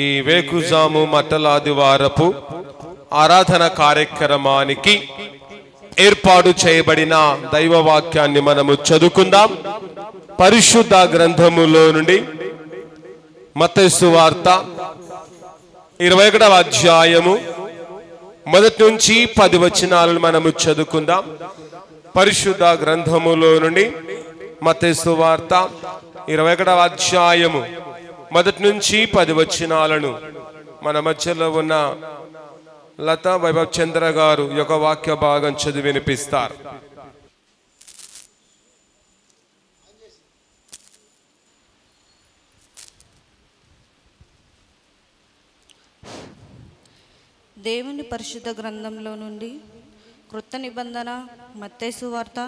ఈ వేకుజాము మట్టలాదివారపు ఆరాధన కార్యక్రమానికి ఏర్పాటు చేయబడిన దైవవాక్యాన్ని మనము చదువుకుందాం. పరిశుద్ధ గ్రంథములో నుండి మత్తయి సువార్త 21వ అధ్యాయము 1 నుంచి 10 వచనాలను మనము చదువుకుందాం. పరిశుద్ధ గ్రంథములో నుండి మత్తయి సువార్త 21వ అధ్యాయము 1 నుంచి 10 వచనాలను మన మధ్యలో ఉన్న లతా వైభవ్ చంద్ర గారు యొక్క వాక్య భాగం చదివి వినిపిస్తారు. దేవుని పరిశుద్ధ గ్రంథంలో నుండి క్రొత్త నిబంధన మత్తయి సువార్త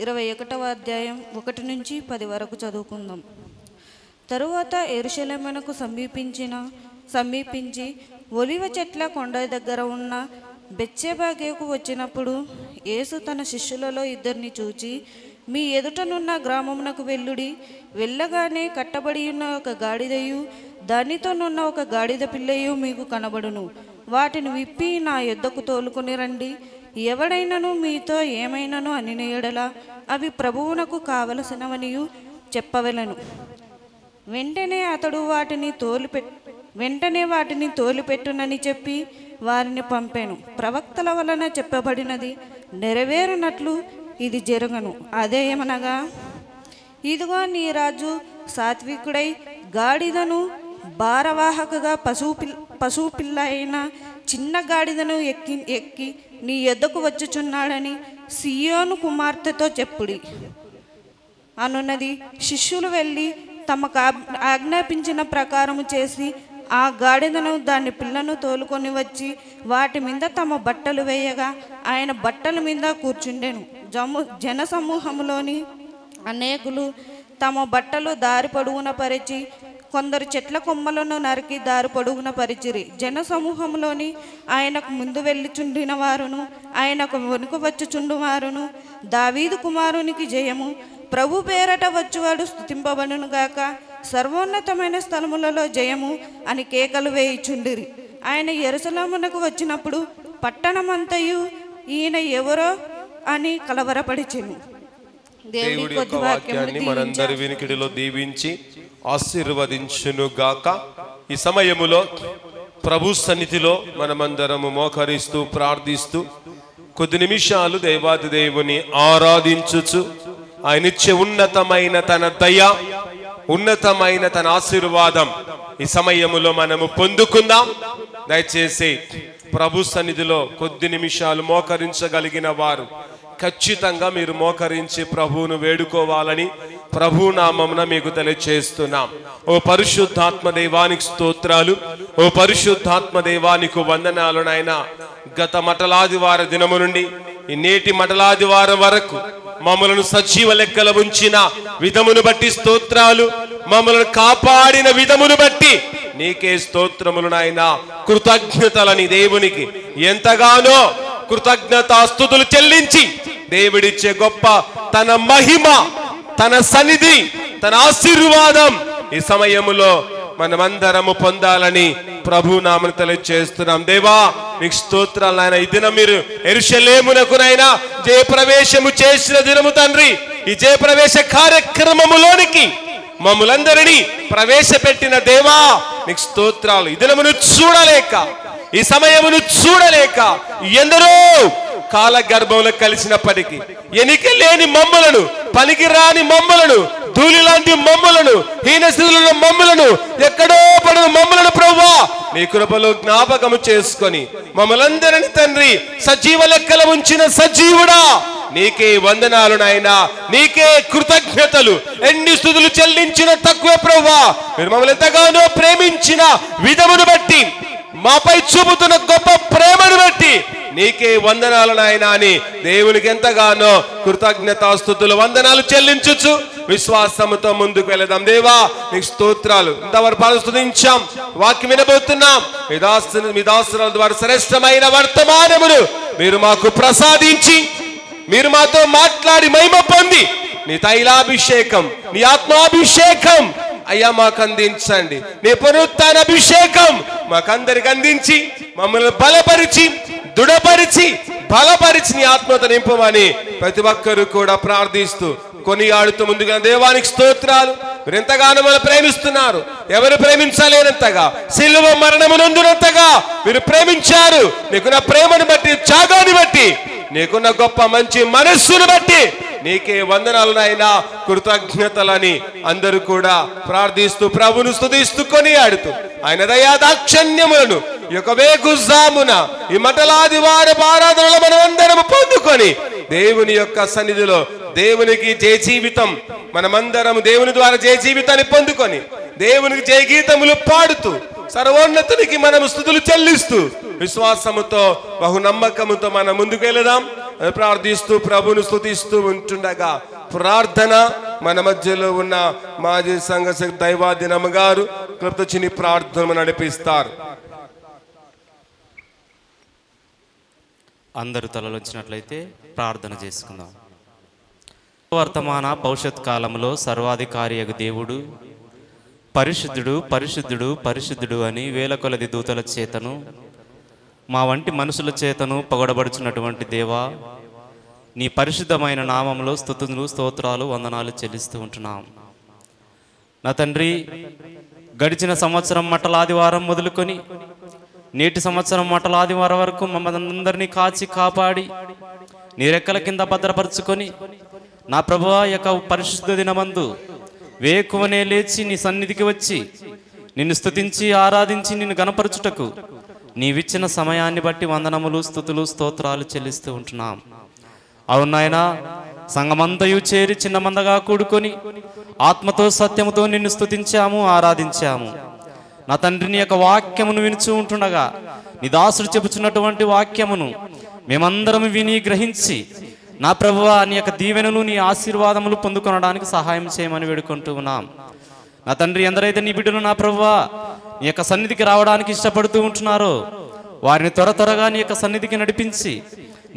21వ అధ్యాయం 1 నుంచి 10 వరకు చదువుకుందాం. తరువాత యెరూషలేమునకు సమీపించి ఒలివ చెట్ల కొండ దగ్గర ఉన్న బెత్షెబాకు వచ్చినప్పుడు యేసు తన శిష్యులలో 2 చూచి, మీ ఎదుటనున్న గ్రామమునకు వెళ్ళుడి. వెళ్ళగానే కట్టబడి ఉన్న ఒక గాడిదయు దానితోనున్న ఒక గాడిద పిల్లయు మీకు కనబడును. వాటిని విప్పి నా యొద్దకు తోలుకొని రండి. ఎవడైనను మీతో ఏమైనను అనిన యెడల అవి ప్రభువునకు కావలసినవనియు చెప్పవలెను. వెంటనే అతడు వాటిని తోలిపెట్టునని చెప్పి వారిని పంపాను. ప్రవక్తల వలన చెప్పబడినది నెరవేరునట్లు ఇది జరగను. అదేమనగా, ఇదిగో నీ రాజు సాత్వికుడై గాడిదను భారవాహకగా పశువు పిల్ల అయిన చిన్న గాడిదను ఎక్కి నీ యొద్దకు వచ్చుచున్నాడని సియోను కుమార్తెతో చెప్పుడి అనున్నది. శిష్యులు వెళ్ళి తమకు ఆజ్ఞాపించిన ప్రకారము చేసి ఆ గాడిదను దాని పిల్లను తోలుకొని వచ్చి వాటి మీద తమ బట్టలు వేయగా ఆయన బట్టల మీద కూర్చుండెను. జనసమూహంలోని అనేకులు తమ బట్టలు దారి పొడుగున పరిచి కొందరు చెట్ల కొమ్మలను నరికి దారి పొడుగున పరిచిరి. జనసమూహంలోని ఆయనకు ముందు వెళ్ళుచుండిన వారును ఆయనకు వెనుక వచ్చుచుండు వారును, దావీదు కుమారునికి జయము, ప్రభు పేరట వచ్చువాడు స్తుతింపబడును గాక, సర్వోన్నతమైన స్థలములలో జయము అని కేకలు వేయిచుండిరి. ఆయన యెరూషలేమునకు వచ్చినప్పుడు పట్టణమంతయు ఈయన ఎవరో అని కలవరపడిచెను. దేవుడి యొక్క వాక్యాన్ని మనందరి వినికిడిలో దీవించి ఆశీర్వదించును గాక. ఈ సమయములో ప్రభు సన్నిధిలో మనమందరము మోకరిస్తూ ప్రార్థిస్తూ కొద్ది నిమిషాలు దేవాది దేవుని ఆరాధించుచు ఆయనిచ్చే ఉన్నతమైన తన దయ, ఉన్నతమైన తన ఆశీర్వాదం ఈ సమయములో మనము పొందుకుందాం. దయచేసి ప్రభు సన్నిధిలో కొద్ది నిమిషాలు మోకరించగలిగిన వారు ఖచ్చితంగా మీరు మోకరించి ప్రభువును వేడుకోవాలని ప్రభు నామమున మీకు తెలియజేస్తున్నాం. ఓ పరిశుద్ధాత్మ దేవానికి స్తోత్రాలు, ఓ పరిశుద్ధాత్మ దేవానికి వందనాలు నాయనా. గత మటలాదివార దినము నుండి ఈ నేటి మటలాదివారం వరకు మమ్మలను సజీవ లెక్కల ఉంచిన విధమును బట్టి స్తోత్రాలు, మమ్మలను కాపాడిన విధమును బట్టి నీకే స్తోత్రములు నాయనా. కృతజ్ఞతలని దేవునికి ఎంతగానో కృతజ్ఞతాస్తుతులు చెల్లించి దేవుడిచ్చే గొప్ప తన మహిమ, తన సన్నిధి, తన ఆశీర్వాదం ఈ సమయములో మనమందరము పొందాలని ప్రభు నామమున తెలియజేస్తున్నాం. దేవా మీకు స్తోత్రాలు నాయన. ఈ దినం మీరు యెరూషలేమునకునైనా జయప్రవేశము చేసిన దినము తండ్రి. ఈ జయప్రవేశ కార్యక్రమములోనికి మమ్ములందరినీ ప్రవేశపెట్టిన దేవా మీకు స్తోత్రాలు. ఈ దినమును చూడలేక, ఈ సమయమును చూడలేక ఎందరో కాల గర్భంలో కలిసినప్పటికీ ఎనిక లేని మమ్మలను, పనికిరాని మమ్మలను, ధూళి లాంటి మమ్మలను, హీనస్థితుల మమ్మలను, ఎక్కడో పడిన మమ్మలను ప్రభువా నీ కృపలో జ్ఞాపకము చేసుకొని మమ్మలందరినీ తండ్రి సజీవ లెక్కల ఉంచిన సజీవుడా నీకే వందనాలు నాయనా. నీకే కృతజ్ఞతలు. ఎన్ని స్తుతులు చెల్లించిన తక్కువే ప్రభువా. మీరు మమ్మల్ని ఎంతగానో ప్రేమించిన విధమును బట్టి, మాపై చూపుతున్న గొప్ప ప్రేమను బట్టి నీకే వందనాలు నాయనా అని దేవునికి ఎంతగానో కృతజ్ఞతాస్తుతులు వందనాలు చెల్లించుచు విశ్వాసముతో ముందుకు వెళదాం. దేవా నీకు స్తోత్రాలు. ఇంతవరకు స్తుతించాం, వాక్యం వినబోతున్నాం. మీ దాసుల ద్వారా శ్రేష్టమైన వర్తమానమును మీరు మాకు ప్రసాదించి, మీరు మాతో మాట్లాడి మహిమ పొంది నీ తైలాభిషేకం, నీ ఆత్మాభిషేకం అయ్యా మాకు అందించండి. నీ పునరుత్థాన అభిషేకం మాకందరికి అందించి మమ్మల్ని బలపరిచి దృఢపరిచి బలపరిచి నీ ఆత్మతో నింపమని ప్రతి ఒక్కరూ కూడా ప్రార్థిస్తూ కొనియాడుతూ ముందుగా దేవానికి స్తోత్రాలు. మీరు ఎంతగానో మనం ప్రేమిస్తున్నారు. ఎవరు ప్రేమించలేనంతగా, సిలువ మరణమునందునంతగా మీరు ప్రేమించారు. నీకున్న ప్రేమను బట్టి, త్యాగాన్ని బట్టి, నీకున్న గొప్ప మంచి మనస్సును బట్టి నీకే వందనాలు నాయనా, కృతజ్ఞతలని అందరూ కూడా ప్రార్థిస్తూ ప్రభును స్తుతిస్తూ కొనియాడుతూ ఆయన దయా దాక్షణ్యములను ఈ యొక్క వేకుజామున ఈ మండలాది వారి ఆరాధనలో మనం అందరం పొందుకొని దేవుని యొక్క సన్నిధిలో దేవునికి జయ జీవితం, మనమందరం దేవుని ద్వారా జయ జీవితాన్ని పొందుకొని దేవునికి జయ గీతములు పాడుతూ సర్వోన్నతునికి మనం స్తుతులు చెల్లిస్తూ విశ్వాసముతో బహు నమ్మకముతో మనం ముందుకు వెళదాం. ప్రార్థిస్తూ ప్రభును స్తుతిస్తూ ఉంటుండగా ప్రార్థన మన మధ్యలో ఉన్న మాజీ సంఘ దైవాధీనమ్మ గారు కృతజ్ఞ ప్రార్థన నడిపిస్తారు. అందరూ తలలు వచ్చినట్లయితే ప్రార్థన చేసుకుందాం. వర్తమాన భవిష్యత్ కాలంలో సర్వాధికారి దేవుడు పరిశుద్ధుడు పరిశుద్ధుడు పరిశుద్ధుడు అని వేల కొలది దూతల చేతను మా వంటి మనుషుల చేతను పొగడబడుచున్నటువంటి దేవా, నీ పరిశుద్ధమైన నామంలో స్తుతులు స్తోత్రాలు వందనాలు చెల్లిస్తూ ఉంటున్నాం. నా తండ్రి, గడిచిన సంవత్సరం మట్టలాదివారం మొదలుకొని నేటి సంవత్సరం మట్టలాదివారం వరకు మమ్మల్ని అందరినీ కాచి కాపాడి నీ రెక్కల కింద భద్రపరుచుకొని నా ప్రభువా యొక్క పరిశుద్ధ దినమందు వేకువనే లేచి నీ సన్నిధికి వచ్చి నిన్ను స్తుతించి ఆరాధించి నిన్ను గణపరచుటకు నీవిచ్చిన సమయాన్ని బట్టి వందనములు స్తుతులు స్తోత్రాలు చెల్లిస్తూ ఉంటున్నాం. అవునాయనా, సంఘమంతయు చేరి చిన్న మందగా కూడుకొని ఆత్మతో సత్యముతో నిన్ను స్తుతించాము, ఆరాధించాము. నా తండ్రిని యొక్క వాక్యమును వినుచూ ఉంటుండగా నీ దాసుడు చెబుతున్నటువంటి వాక్యమును మేమందరం విని గ్రహించి నా ప్రభువా నీ యొక్క దీవెనలు నీ ఆశీర్వాదములు పొందుకొనడానికి సహాయం చేయమని వేడుకుంటూ ఉన్నాం. నా తండ్రి, ఎందరైతే నీ బిడ్డలు నా ప్రభువా నీ యొక్క సన్నిధికి రావడానికి ఇష్టపడుతూ ఉంటున్నారో వారిని త్వరగా నీ యొక్క సన్నిధికి నడిపించి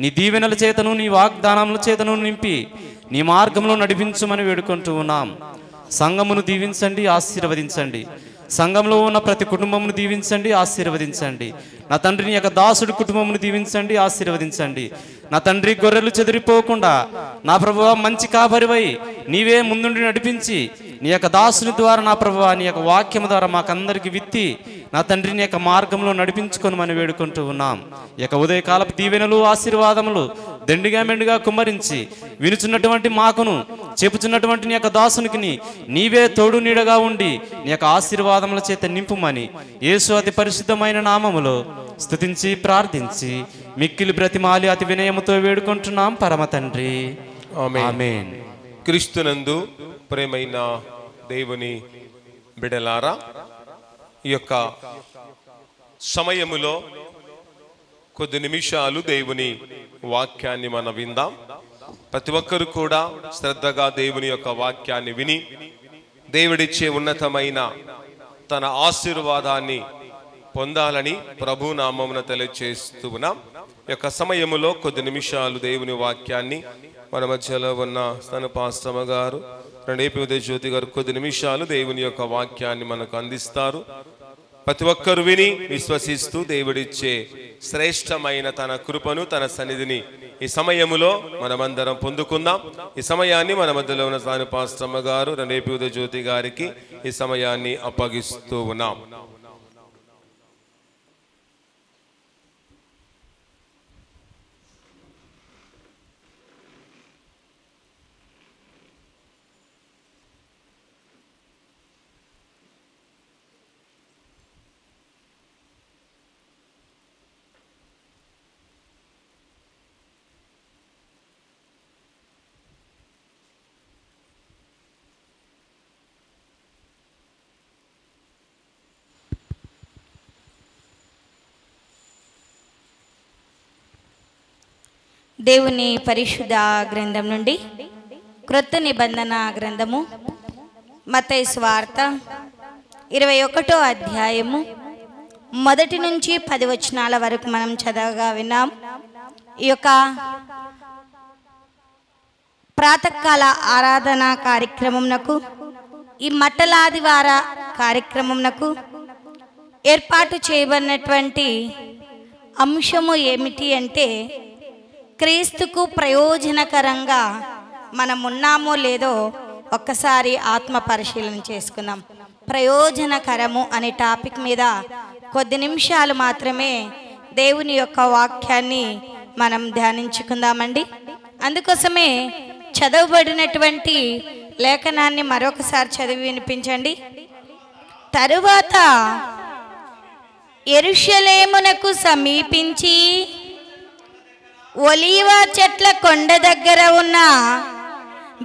నీ దీవెనల చేతను నీ వాగ్దానముల చేతను నింపి నీ మార్గంలో నడిపించమని వేడుకుంటూ ఉన్నాం. సంఘమును దీవించండి, ఆశీర్వదించండి. సంఘంలో ఉన్న ప్రతి కుటుంబమును దీవించండి, ఆశీర్వదించండి. నా తండ్రిని యొక్క దాసుడి కుటుంబమును దీవించండి, ఆశీర్వదించండి. నా తండ్రి, గొర్రెలు చెదిరిపోకుండా నా ప్రభువా మంచి కాపరివై నీవే ముందుండి నడిపించి నీ యొక్క దాసుని ద్వారా నా ప్రభువా నీ యొక్క వాక్యము ద్వారా మాకందరికి విత్తి నా తండ్రిని యొక్క మార్గంలో నడిపించుకొని మనం వేడుకుంటూ ఉన్నాం. ఈ యొక్క ఉదయకాలపు దీవెనలు ఆశీర్వాదములు దండిగా మెండుగా కుమ్మరించి వినుచున్నటువంటి మాకును చెప్పుచున్నటువంటి నీ యొక్క దాసునికి నీవే తోడు నీడగా ఉండి నీ యొక్క ఆశీర్వాదముల చేత నింపుమని యేసు అతి పరిశుద్ధమైన నామములో స్తుతించి ప్రార్థించి మిక్కిలి బ్రతిమాలి అతి వినయముతో వేడుకుంటున్నాం పరమ తండ్రి, ఆమేన్. క్రీస్తునందు ప్రేమైన దేవుని బిడలారా, ఈ యొక్క సమయములో కొద్ది నిమిషాలు దేవుని వాక్యాన్ని మనం విందాం. ప్రతి ఒక్కరు కూడా శ్రద్ధగా దేవుని యొక్క వాక్యాన్ని విని దేవుడిచ్చే ఉన్నతమైన తన ఆశీర్వాదాన్ని పొందాలని ప్రభు నామమున తెలియజేస్తూ ఉన్నాం. ఈ యొక్క సమయములో కొద్ది నిమిషాలు దేవుని వాక్యాన్ని మన మధ్యలో ఉన్న స్థాన పాస్టమ్మ గారు, ఉదయ జ్యోతి గారు కొద్ది నిమిషాలు దేవుని యొక్క వాక్యాన్ని మనకు అందిస్తారు. ప్రతి ఒక్కరు విని విశ్వసిస్తూ దేవుడిచ్చే శ్రేష్టమైన తన కృపను తన సన్నిధిని ఈ సమయములో మనమందరం పొందుకుందాం. ఈ సమయాన్ని మన మధ్యలో ఉన్న స్థాన పాస్టమ్మ గారు, ఉదయ జ్యోతి గారికి ఈ సమయాన్ని అప్పగిస్తూ ఉన్నాం. దేవుని పరిశుద్ధ గ్రంథం నుండి క్రొత్త నిబంధన గ్రంథము మత్తయి సువార్త 21వ అధ్యాయము 1 నుంచి 10 వచనాల వరకు మనం చదవగా విన్నాం. ఈ యొక్క ప్రాతకాల ఆరాధన కార్యక్రమంకు ఈ మట్టలాదివార కార్యక్రమంకు ఏర్పాటు చేయబడినటువంటి అంశము ఏమిటి అంటే, క్రీస్తుకు ప్రయోజనకరంగా మనం ఉన్నామో లేదో ఒక్కసారి ఆత్మ పరిశీలన చేసుకుందాం. ప్రయోజనకరము అనే టాపిక్ మీద కొద్ది నిమిషాలు మాత్రమే దేవుని యొక్క వాక్యాన్ని మనం ధ్యానించుకుందామండి. అందుకోసమే చదవబడినటువంటి లేఖనాన్ని మరొకసారి చదివి వినిపించండి. తరువాత యెరూషలేమునకు సమీపించి ఒలీవ చెట్ల కొండ దగ్గర ఉన్న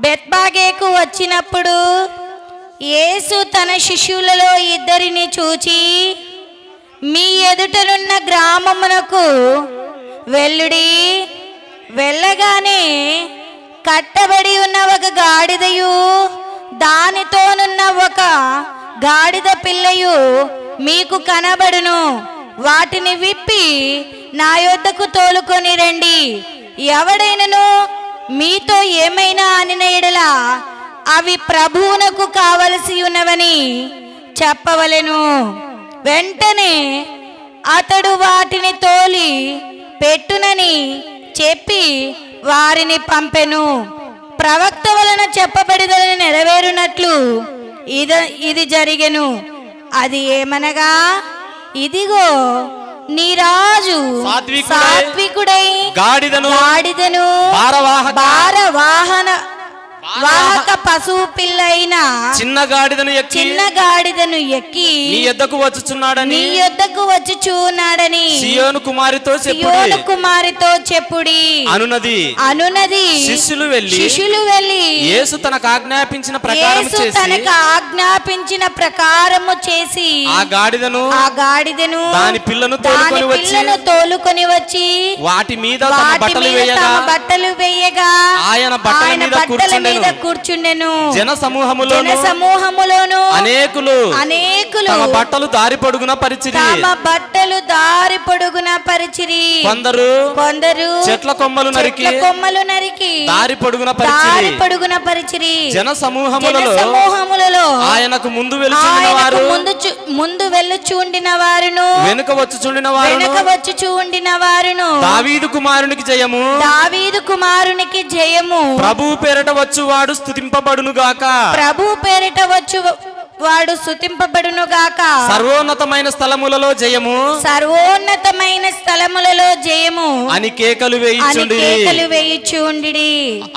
బెత్ఫాగేకు వచ్చినప్పుడు యేసు తన శిష్యులలో ఇద్దరిని చూచి, మీ ఎదుటనున్న గ్రామమునకు వెళ్ళుడి, వెళ్ళగానే కట్టబడి ఉన్న ఒక గాడిదయు దానితోనున్న ఒక గాడిద పిల్లయు మీకు కనబడును, వాటిని విప్పి నా యొద్దకు తోలుకొని రండి. ఎవడైనను మీతో ఏమైనా అనిన యెడల అవి ప్రభువునకు కావలసి ఉన్నవని చెప్పవలెను. వెంటనే అతడు వాటిని తోలి పెట్టునని చెప్పి వారిని పంపెను. ప్రవక్త వలన చెప్పబడినది నెరవేరునట్లు ఇది జరిగెను. అది ఏమనగా, ఇదిగో నీ రాజు సాత్వికుడై గాడిదను వాహక పశువు పిల్ల అయిన చిన్న గాడిదను ఎక్కి నీ యొద్దకు వచ్చుచున్నాడని సియోను కుమారితో చెప్పుడి అనునది. శిష్యులు వెళ్ళి యేసు తనకు ఆజ్ఞాపించిన ప్రకారము చేసి ఆ గాడిదను దాని పిల్లను తోలుకొని వచ్చి వాటి మీద తమ బట్టలు వేయగా ఆయన బట్టల మీద కూర్చుండెను. జన సమూహములోను అనేకులు తమ బట్టలు దారి పొడుగున పరిచిరి. కొందరు చెట్ల కొమ్మలు నరికి దారి పొడుగున పరిచిరి. జన సమూహములలో ఆయనకు ముందు వెళ్ళుచుండిన వారును వెనుక వచ్చుచుండిన వారును దావీదు కుమారునికి జయము, ప్రభువు పేరట వచ్చువాడు స్తుతింపబడునుగాక, సర్వోన్నతమైన స్థలములలో జయము అని కేకలు వేయుచుండిరి.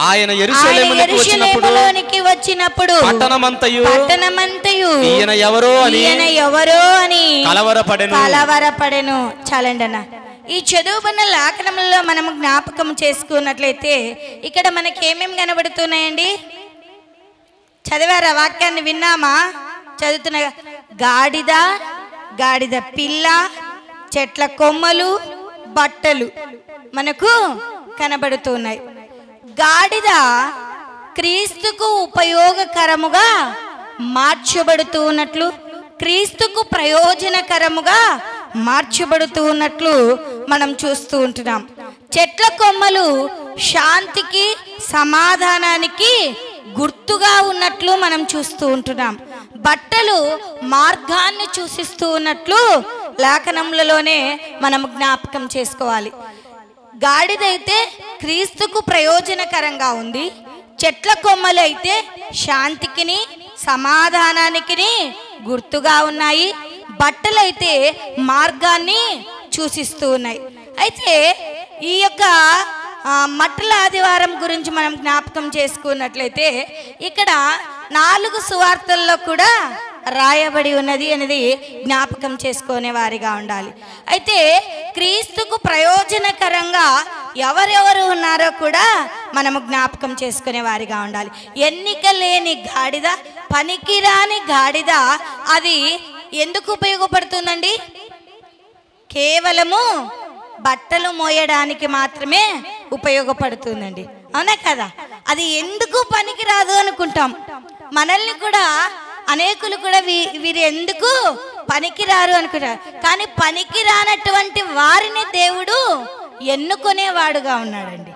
ఆయన యెరూషలేములోనికి వచ్చినప్పుడు పట్టణమంతయు ఈయన ఎవరో అని కలవరపడెను. చాలండి అన్న. ఈ చదువుకున్న లేఖనంలో మనము జ్ఞాపకం చేసుకున్నట్లయితే ఇక్కడ మనకి ఏమేమి కనబడుతున్నాయండి? చదివారా? వాక్యాన్ని విన్నామా? చదువుతున్నా. గాడిద పిల్ల, చెట్ల కొమ్మలు, బట్టలు మనకు కనబడుతున్నాయి. గాడిద క్రీస్తుకు ఉపయోగకరముగా మార్చబడుతూ ఉన్నట్లు, క్రీస్తుకు ప్రయోజనకరముగా మార్చబడుతూ ఉన్నట్లు మనం చూస్తూ ఉంటున్నాం. చెట్ల కొమ్మలు శాంతికి, సమాధానానికి గుర్తుగా ఉన్నట్లు మనం చూస్తూ ఉంటున్నాం. బట్టలు మార్గాన్ని సూచిస్తూ ఉన్నట్లు లేఖనములలోనే మనం జ్ఞాపకం చేసుకోవాలి. గాడిదైతే క్రీస్తుకు ప్రయోజనకరంగా ఉంది, చెట్ల కొమ్మలు అయితే శాంతికిని, సమాధానానికి గుర్తుగా ఉన్నాయి, బట్టలైతే మార్గాన్ని సూచిస్తూ ఉన్నాయి. అయితే ఈ యొక్క మట్టల ఆదివారం గురించి మనం జ్ఞాపకం చేసుకున్నట్లయితే ఇక్కడ 4 సువార్తల్లో కూడా రాయబడి ఉన్నది అనేది జ్ఞాపకం చేసుకునే వారిగా ఉండాలి. అయితే క్రీస్తుకు ప్రయోజనకరంగా ఎవరెవరు ఉన్నారో కూడా మనము జ్ఞాపకం చేసుకునే వారిగా ఉండాలి. ఎన్నిక లేని గాడిద, పనికిరాని గాడిద, అది ఎందుకు ఉపయోగపడుతుందండి? కేవలము బట్టలు మోయడానికి మాత్రమే ఉపయోగపడుతుందండి. అవునా కదా? అది ఎందుకు పనికిరాదు అనుకుంటాం. మనల్ని కూడా అనేకులు కూడా వీరు ఎందుకు పనికిరారు అనుకుంటారు. కానీ పనికిరానటువంటి వారిని దేవుడు ఎన్నుకునేవాడుగా ఉన్నాడండి.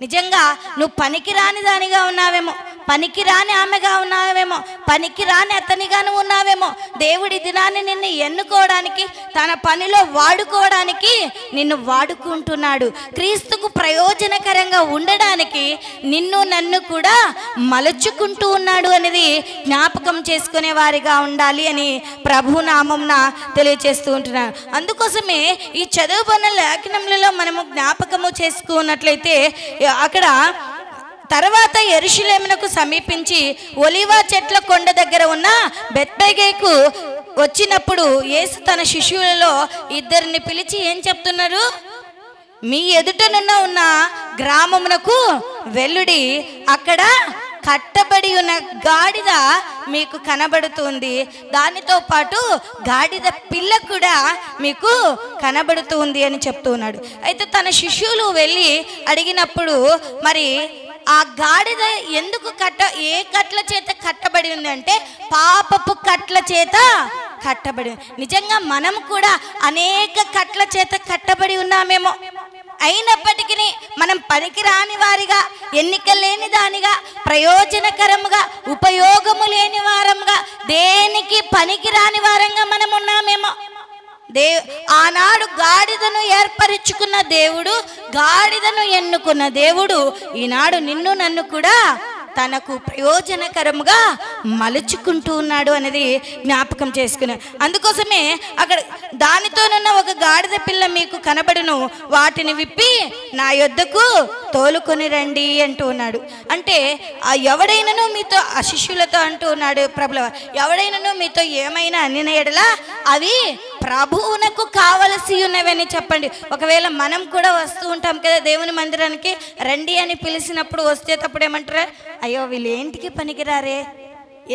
నిజంగా నువ్వు పనికిరాని దానిగా ఉన్నావేమో, పనికిరాని ఆమెగా ఉన్నావేమో, పనికిరాని అతనిగాను ఉన్నావేమో. దేవుడి దినాన్ని నిన్ను ఎన్నుకోవడానికి, తన పనిలో వాడుకోవడానికి నిన్ను వాడుకుంటున్నాడు. క్రీస్తుకు ప్రయోజనకరంగా ఉండడానికి నిన్ను నన్ను కూడా మలుచుకుంటూ ఉన్నాడు అనేది జ్ఞాపకం చేసుకునే వారిగా ఉండాలి అని ప్రభు నామంన తెలియచేస్తూ ఉంటున్నాను. అందుకోసమే ఈ చదువుబడిన లేఖనములలో మనము జ్ఞాపకము చేసుకున్నట్లయితే అక్కడ తర్వాత యెరూషలేమునకు సమీపించి ఒలీవ చెట్ల కొండ దగ్గర ఉన్న బెత్పగేకు వచ్చినప్పుడు యేసు తన శిష్యులలో ఇద్దరిని పిలిచి ఏం చెప్తున్నారు? మీ ఎదుటనున్న ఉన్న గ్రామమునకు వెళ్ళుడి, అక్కడ కట్టబడి ఉన్న గాడిద మీకు కనబడుతుంది, దానితో పాటు గాడిద పిల్ల కూడా మీకు కనబడుతుంది అని చెప్తూ ఉన్నాడు. అయితే తన శిష్యులు వెళ్ళి అడిగినప్పుడు మరి ఆ గాడిద ఎందుకు ఏ కట్ల చేత కట్టబడి ఉంది అంటే పాపపు కట్ల చేత కట్టబడి. నిజంగా మనం కూడా అనేక కట్ల చేత కట్టబడి ఉన్నామేమో, అయినప్పటికీ మనం పనికిరాని వారిగా, ఎన్నిక లేని దానిగా, ప్రయోజనకరముగా, ఉపయోగము లేని వారముగా, దేనికి పనికిరాని వారంగా మనం ఉన్నామేమో. ఆనాడు గాడిదను ఏర్పరచుకున్న దేవుడు, గాడిదను ఎన్నుకున్న దేవుడు ఈనాడు నిన్ను నన్ను కూడా తనకు ప్రయోజనకరముగా మలుచుకుంటూ ఉన్నాడు అనేది జ్ఞాపకం చేసుకున్నాను. అందుకోసమే అక్కడ దానితోనున్న ఒక గాడిద పిల్ల మీకు కనబడును, వాటిని విప్పి నా యొద్దకు తోలుకొని రండి అంటూ ఉన్నాడు. అంటే ఎవడైనాను మీతో ఆ శిష్యులతో అంటూ ఉన్నాడు ప్రభుల, ఎవడైనాను మీతో ఏమైనా అనిన ఎడల అవి ప్రభువునకు కావలసి ఉన్నవని చెప్పండి. ఒకవేళ మనం కూడా వస్తూ ఉంటాం కదా దేవుని మందిరానికి, రండి అని పిలిచినప్పుడు వస్తేటప్పుడు ఏమంటారు? అయ్యో వీళ్ళు ఏంటికి పనికిరారే,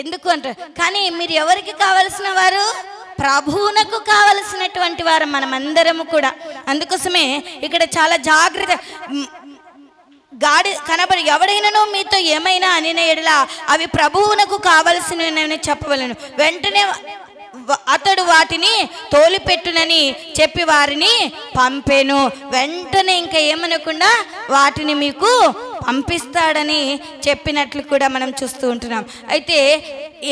ఎందుకు అంటారు. కానీ మీరు ఎవరికి కావలసిన వారు? ప్రభువునకు కావలసినటువంటి వారు మనమందరము కూడా. అందుకోసమే ఇక్కడ చాలా జాగ్రత్త, కనబడి ఎవడైనానో మీతో ఏమైనా అనిన ఎడల అవి ప్రభువునకు కావలసినవి చెప్పవలను. వెంటనే అతడు వాటిని తోలిపెట్టునని చెప్పి వారిని పంపెను. వెంటనే ఇంకా ఏమనకుండా వాటిని మీకు పంపిస్తాడని చెప్పినట్లు కూడా మనం చూస్తూ ఉంటున్నాం. అయితే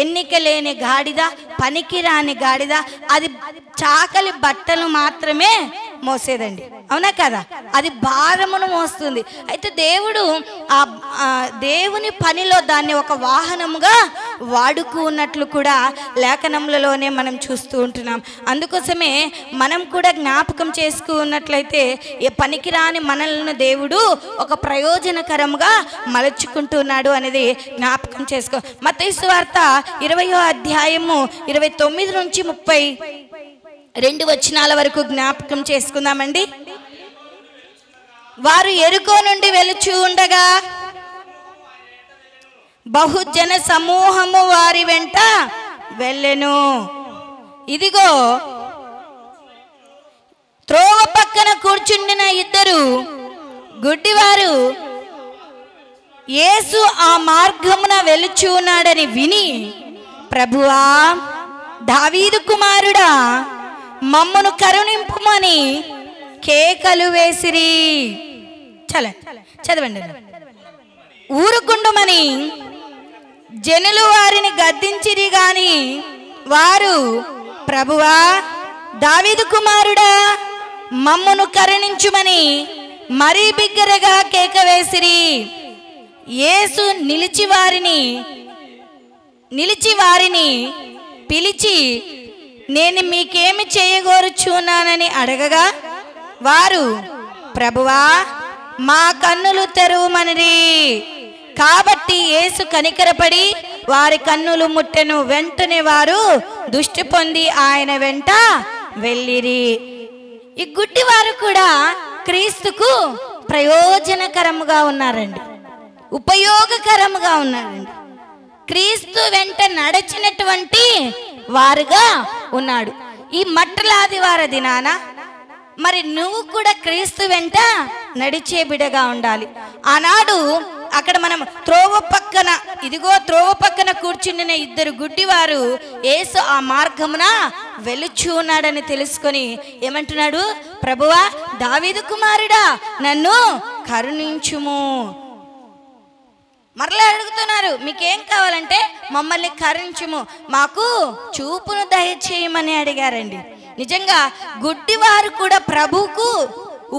ఎన్నిక లేని గాడిద, పనికిరాని గాడిద, అది చాకలి బట్టలు మాత్రమే మోసేదండి, అవునా కదా? అది భారమును మోస్తుంది. అయితే దేవుడు దేవుని పనిలో దాన్ని ఒక వాహనముగా వాడుకున్నట్లు కూడా లేఖనములలోనే మనం చూస్తూ ఉంటున్నాం. అందుకోసమే మనం కూడా జ్ఞాపకం చేసుకున్నట్లయితే ఏ పనికిరాని మనలను దేవుడు ఒక ప్రయోజనకరముగా మలుచుకుంటున్నాడు అనేది జ్ఞాపకం చేసుకో. మత్తయి సువార్త 20వ అధ్యాయము 29 నుంచి 32 వచనాల వరకు జ్ఞాపకం చేసుకుందామండి. వారు యెరికో నుండి వెలుచు ఉండగా బహుజన సమూహము వారి వెంట వెళ్ళెను. ఇదిగో త్రోవ పక్కన కూర్చుండిన ఇద్దరు గుడ్డివారు యేసు ఆ మార్గమున వెలుచు ఉన్నాడని విని, ప్రభువా దావీదు కుమారుడా మమ్మను కరుణింపుమని కేకలు వేసిరి. చదవండి. ఊరుకుండుమని జనులు వారిని గద్దించిరి గాని వారు, ప్రభువా దావీదు కుమారుడా మమ్మను కరుణించుమని మరీ బిగ్గరగా కేక వేసిరి. యేసు నిలిచి వారిని పిలిచి, నేను మీకేమి చేయగోరుచున్నానని అడగగా వారు, ప్రభువా మా కన్నులు తెరువమనిరి. కాబట్టి యేసు కనికరపడి వారి కన్నులు ముట్టెను. వెంటనే వారు దృష్టి పొంది ఆయన వెంట వెళ్ళిరి. ఈ గుడ్డి వారు కూడా క్రీస్తుకు ప్రయోజనకరముగా ఉన్నారండి, ఉపయోగకరముగా ఉన్నారండి. క్రీస్తు వెంట నడిచినటువంటి వారుగా ఉన్నాడు. ఈ మట్టలాదివార దినాన మరి నువ్వు కూడా క్రీస్తు వెంట నడిచే బిడగా ఉండాలి. ఆనాడు అక్కడ మనం త్రోవ పక్కన కూర్చుండిన ఇద్దరు గుడ్డివారు యేసు ఆ మార్గమున వెలుచు ఉన్నాడని తెలుసుకొని ఏమంటున్నాడు? ప్రభువా దావీదు కుమారుడా నన్ను కరుణించుము. మరలా అడుగుతున్నారు, మీకేం కావాలంటే మమ్మల్ని కరుణించుము, మాకు చూపును దయచేయమని అడిగారండి. నిజంగా గుడ్డివారు కూడా ప్రభువుకు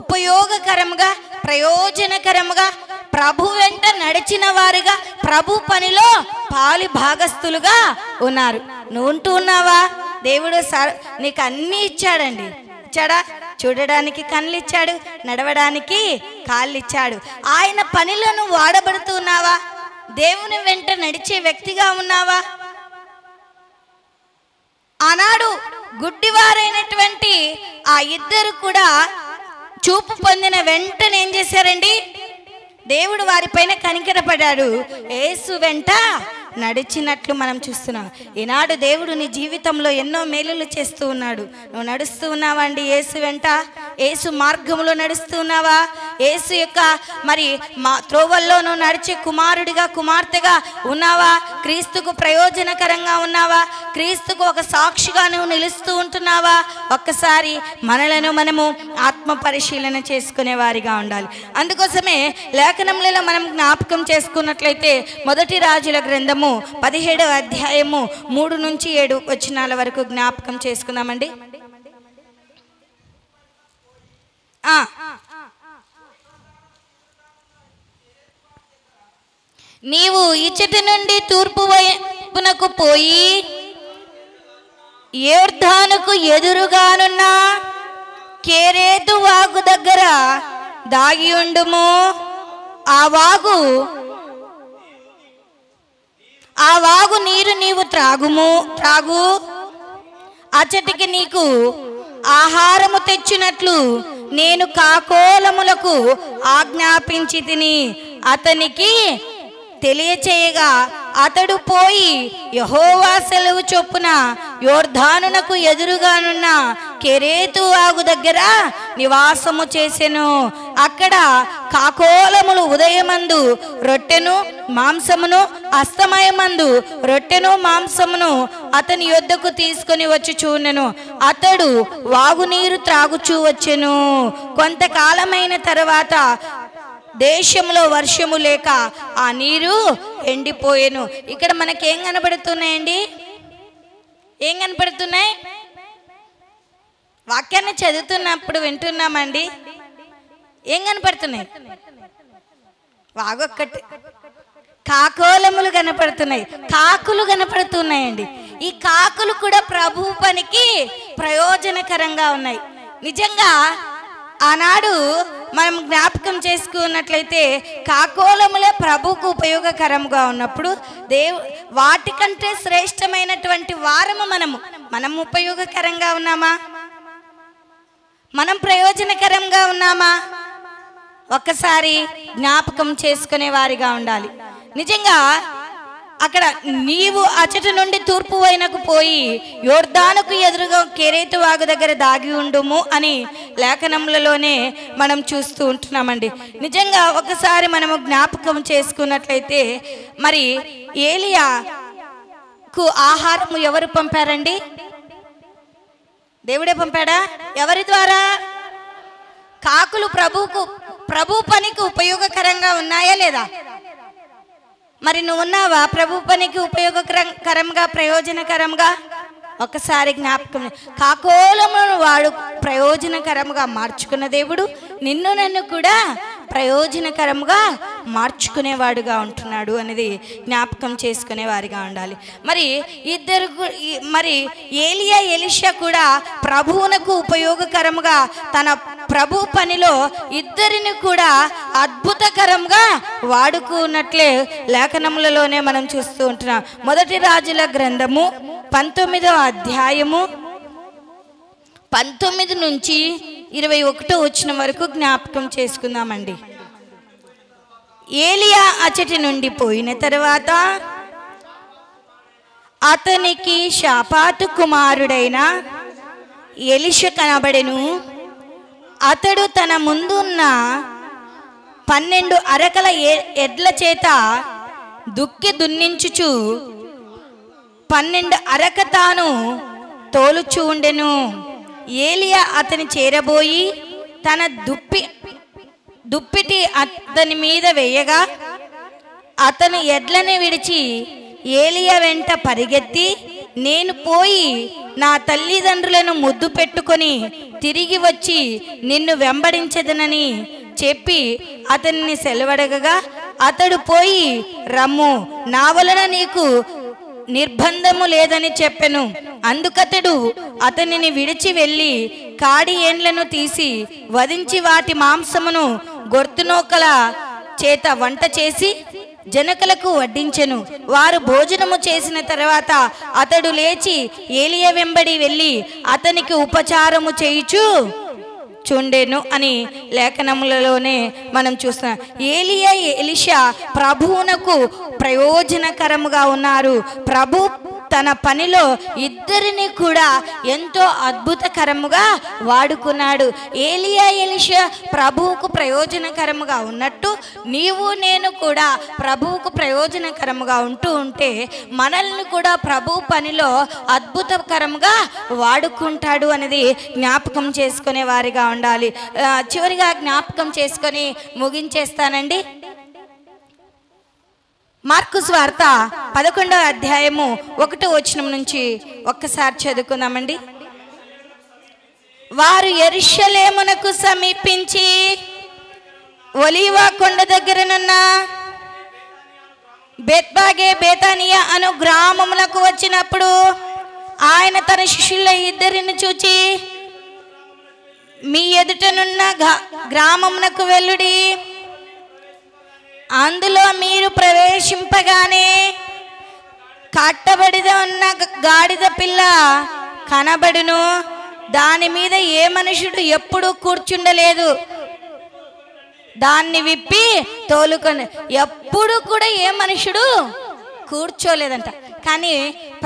ఉపయోగకరంగా, ప్రయోజనకరంగా, ప్రభు వెంట నడిచిన వారుగా, ప్రభు పనిలో పాలి భాగస్థులుగా ఉన్నారు. నువ్వు ఉంటూ ఉన్నావా? దేవుడు నీకు అన్నీ ఇచ్చాడండి. ఇచ్చాడా? చూడడానికి కళ్ళు ఇచ్చాడు, నడవడానికి కాళ్ళు ఇచ్చాడు. ఆయన పనిలో నువ్వు వాడబడుతూ ఉన్నావా? దేవుని వెంట నడిచే వ్యక్తిగా ఉన్నావా? ఆనాడు గుడ్డివారైనటువంటి ఆ ఇద్దరు కూడా చూపు పొందిన వెంటనే ఏం చేశారండి? దేవుడు వారిపైన కనికరపడ్డాడు. యేసు వెంట నడిచినట్లు మనం చూస్తున్నాం. ఈనాడు దేవుడు నీ జీవితంలో ఎన్నో మేలులు చేస్తూ ఉన్నాడు. నువ్వు నడుస్తూ ఉన్నావా అండి యేసు వెంట? యేసు మార్గంలో నడుస్తూ ఉన్నావా? యేసు యొక్క మరి మా త్రోవల్లో నువ్వు నడిచే కుమారుడిగా, కుమార్తెగా ఉన్నావా? క్రీస్తుకు ప్రయోజనకరంగా ఉన్నావా? క్రీస్తుకు ఒక సాక్షిగా నువ్వు నిలుస్తూ ఉంటున్నావా? ఒక్కసారి మనలను మనము ఆత్మ పరిశీలన చేసుకునే వారిగా ఉండాలి. అందుకోసమే లేఖనంలో మనం జ్ఞాపకం చేసుకున్నట్లయితే మొదటి రాజుల గ్రంథము 17వ అధ్యాయము 3 నుంచి 7 వచనాల వరకు జ్ఞాపకం చేసుకుందామండి. నీవు ఇచ్చటి నుండి తూర్పు వైపునకు పోయి యోర్దానుకు ఎదురుగానున్న కెరేతు వాగు దగ్గర దాగి ఉండుము. ఆ వాగు నీరు నీవు త్రాగు. అచ్చటికి నీకు ఆహారము తెచ్చినట్లు నేను కాకోలములకు ఆజ్ఞాపించి తిని అతనికి తెలియచేయగా అతడు పోయి యెహోవా సెలవు చొప్పున యోర్దానునకు ఎదురుగానున్న కెరేతు వాగు దగ్గర నివాసము చేసెను. అక్కడ కాకోలములు ఉదయమందు రొట్టెను మాంసమును, అస్తమయమందు రొట్టెను మాంసమును అతని యొద్దకు తీసుకొని వచ్చి చూడెను. అతడు వాగునీరు త్రాగుచూ వచ్చెను. కొంతకాలమైన తర్వాత దేశంలో వర్షము లేక ఆ నీరు ఎండిపోయెను. ఇక్కడ మనకేం కనబడుతున్నాయండి? ఏం కనపడుతున్నాయి? వాక్యాన్ని చదువుతున్నప్పుడు వింటున్నామండి. ఏం కనపడుతున్నాయి? వాగొక్కటి కాకోలములు కనపడుతున్నాయి, కాకులు కనపడుతున్నాయండి. ఈ కాకులు కూడా ప్రభు పనికి ప్రయోజనకరంగా ఉన్నాయి. నిజంగా ఆనాడు మనం జ్ఞాపకం చేసుకున్నట్లయితే కాకోలములే ప్రభుకు ఉపయోగకరంగా ఉన్నప్పుడు వాటికంటే శ్రేష్టమైనటువంటి వారము మనం ఉపయోగకరంగా ఉన్నామా? మనం ప్రయోజనకరంగా ఉన్నామా? ఒక్కసారి జ్ఞాపకం చేసుకునే వారిగా ఉండాలి. నిజంగా అక్కడ నీవు అచట నుండి తూర్పు వైనకు పోయి యోర్దానుకు ఎదురుగా కెరేతు వాగు దగ్గర దాగి ఉండుము అని లేఖనములలోనే మనం చూస్తూ ఉంటున్నామండి. నిజంగా ఒకసారి మనము జ్ఞాపకం చేసుకున్నట్లయితే మరి ఏలియాకు ఆహారము ఎవరు పంపారండి? దేవుడే పంపాడా? ఎవరి ద్వారా? కాకులు ప్రభు పనికి ఉపయోగకరంగా ఉన్నాయా లేదా? మరి నువ్వు ఉన్నావా ప్రభు పనికి ఉపయోగకరంగా, ప్రయోజనకరంగా? ఒకసారి జ్ఞాపకం. కాకోలమును వాడు ప్రయోజనకరంగా మార్చుకున్న దేవుడు నిన్ను నన్ను కూడా ప్రయోజనకరంగా మార్చుకునేవాడుగా ఉంటున్నాడు అనేది జ్ఞాపకం చేసుకునే వారిగా ఉండాలి. మరి ఏలియా ఎలీషా కూడా ప్రభువునకు ఉపయోగకరంగా తన ప్రభు పనిలో ఇద్దరిని కూడా అద్భుతకరంగా వాడుకున్నట్లే లేఖనములలోనే మనం చూస్తూ ఉంటున్నాం. మొదటి రాజుల గ్రంథము 19వ అధ్యాయము 19 నుంచి 21 వచనం వరకు జ్ఞాపకం చేసుకుందామండి. ఏలియా అచటి నుండి పోయిన తర్వాత అతనికి షాపాతు కుమారుడైన ఎలీషా కనబడెను. అతడు తన ముందున్న 12 అరకల ఎడ్ల చేత దున్నించుచు 12 అరక తాను తోలుచూ ఉండెను. ఏలియా అతని చేరబోయి తన దుప్పిటి అతని మీద వేయగా అతను ఎడ్లని విడిచి ఏలియా వెంట పరిగెత్తి, నేను పోయి నా తల్లిదండ్రులను ముద్దు పెట్టుకొని తిరిగి వచ్చి నిన్ను వెంబడించదనని చెప్పి అతన్ని సెలవడగగా, అతడు పోయి రమ్ము, నా వలన నీకు నిర్బంధము లేదని చెప్పెను. అందుకతడు అతనిని విడిచి వెళ్ళి కాడి ఏండ్లను తీసి వధించి వాటి మాంసమును గొర్తునోకల చేత వంట చేసి జనకులకు వడ్డించెను. వారు భోజనము చేసిన తర్వాత అతడు లేచి ఏలియా వెంబడి వెళ్ళి అతనికి ఉపచారము చేయుచు చుండెను అని లేఖనములలోనే మనం చూస్తున్నాం. ఏలియా ఎలీషా ప్రభువునకు ప్రయోజనకరముగా ఉన్నారు. ప్రభు తన పనిలో ఇద్దరిని కూడా ఎంతో అద్భుతకరముగా వాడుకున్నాడు. ఏలియా ఎలీషా ప్రభువుకు ప్రయోజనకరముగా ఉన్నట్టు నీవు నేను కూడా ప్రభువుకు ప్రయోజనకరముగా ఉంటే మనల్ని కూడా ప్రభు పనిలో అద్భుతకరముగా వాడుకుంటాడు అనేది జ్ఞాపకం చేసుకునే వారిగా ఉండాలి. చివరిగా జ్ఞాపకం చేసుకొని ముగించేస్తానండి. మార్కు సువార్త 11వ అధ్యాయము 1వ వచనం నుంచి ఒక్కసారి చదువుకుందామండి. వారు యెరూషలేమునకు సమీపించి ఒలీవ కొండ దగ్గరనున్న బెత్ఫగే బేతానియా అను గ్రామమునకు వచ్చినప్పుడు ఆయన తన శిష్యుల ఇద్దరిని చూచి, మీ ఎదుటనున్న గ్రామమునకు వెళ్ళుడి, అందులో మీరు ప్రవేశింపగానే కట్టబడి ఉన్న గాడిద పిల్ల కనబడును. దాని మీద ఏ మనుషుడు ఎప్పుడు కూర్చుండలేదు. దాన్ని విప్పి తోలుకొని. ఎప్పుడు కూడా ఏ మనుషుడు కూర్చోలేదంట. కానీ